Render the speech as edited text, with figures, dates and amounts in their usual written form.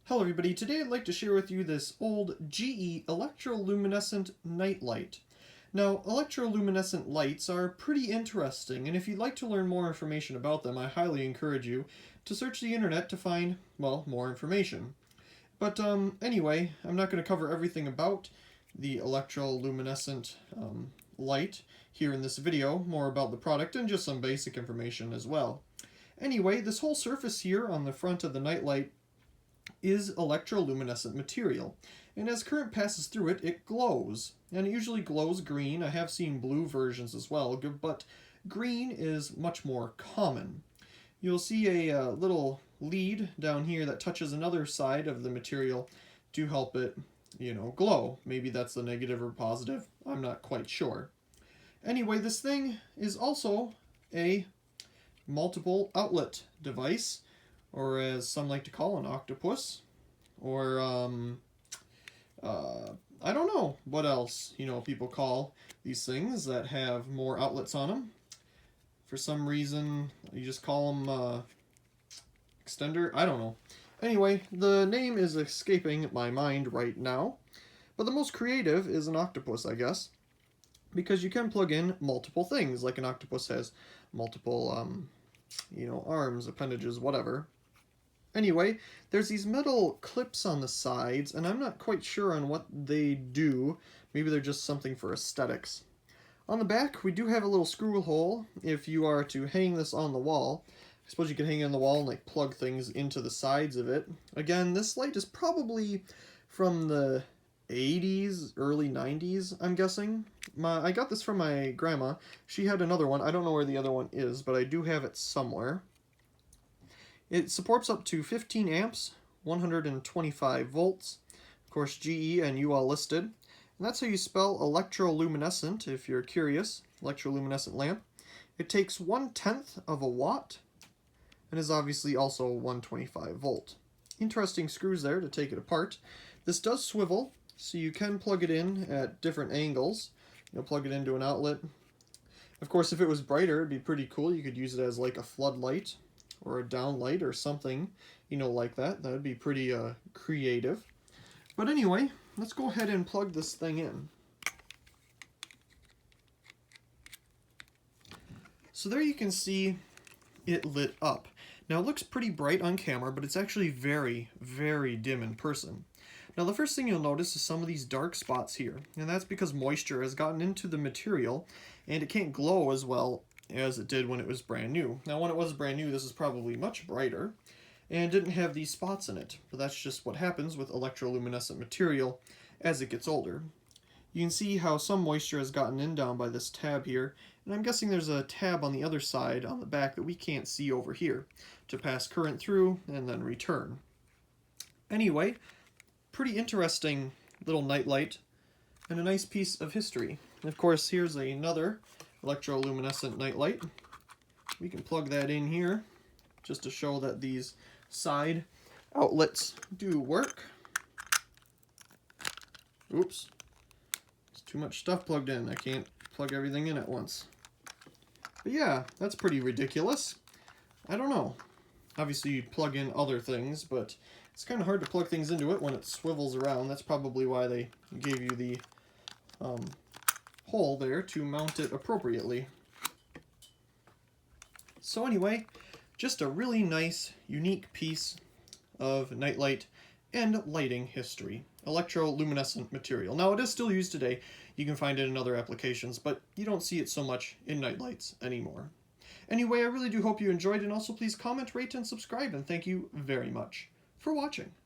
Hello everybody, today I'd like to share with you this old GE electroluminescent night light. Now, electroluminescent lights are pretty interesting, and if you'd like to learn more information about them, I highly encourage you to search the internet to find, well, more information. But anyway, I'm not going to cover everything about the electroluminescent light here in this video, more about the product and just some basic information as well. Anyway, this whole surface here on the front of the nightlight is electroluminescent material, and as current passes through it, it glows, and it usually glows green. I have seen blue versions as well, but green is much more common. You'll see a little lead down here that touches another side of the material to help it, glow. Maybe that's the negative or positive, I'm not quite sure. Anyway, this thing is also a multiple outlet device, or as some like to call an octopus, or I don't know what else people call these things that have more outlets on them. For some reason, you just call them extender. I don't know. Anyway, the name is escaping my mind right now, but the most creative is an octopus, I guess, because you can plug in multiple things, like an octopus has multiple arms, appendages, whatever. Anyway, there's these metal clips on the sides, and I'm not quite sure on what they do. Maybe they're just something for aesthetics. On the back, we do have a little screw hole if you are to hang this on the wall. I suppose you could hang it on the wall and plug things into the sides of it. Again, this light is probably from the 80s, early 90s, I'm guessing. I got this from my grandma. She had another one. I don't know where the other one is, but I do have it somewhere. It supports up to 15 amps, 125 volts, of course GE and UL listed, and that's how you spell electroluminescent if you're curious, electroluminescent lamp. It takes 1/10 of a watt and is obviously also 125 volt. Interesting screws there to take it apart. This does swivel, so you can plug it in at different angles. Plug it into an outlet. Of course, if it was brighter, it'd be pretty cool. You could use it as like a floodlight or a downlight or something, like that. That would be pretty creative. But anyway, let's go ahead and plug this thing in. So there you can see it lit up. Now it looks pretty bright on camera, but it's actually very, very dim in person. Now the first thing you'll notice is some of these dark spots here, and that's because moisture has gotten into the material and it can't glow as well as it did when it was brand new. Now when it was brand new, this is probably much brighter and didn't have these spots in it, but that's just what happens with electroluminescent material as it gets older. You can see how some moisture has gotten in down by this tab here, and I'm guessing there's a tab on the other side on the back that we can't see over here to pass current through and then return. Anyway, pretty interesting little nightlight and a nice piece of history. And of course, here's another electroluminescent nightlight. We can plug that in here just to show that these side outlets do work. Oops, there's too much stuff plugged in. I can't plug everything in at once. But yeah, that's pretty ridiculous. I don't know. Obviously you'd plug in other things, but it's kind of hard to plug things into it when it swivels around. That's probably why they gave you the hole there to mount it appropriately. So anyway, just a really nice, unique piece of nightlight and lighting history. Electroluminescent material. Now it is still used today. You can find it in other applications, but you don't see it so much in nightlights anymore. Anyway, I really do hope you enjoyed, and also please comment, rate, and subscribe, and thank you very much for watching.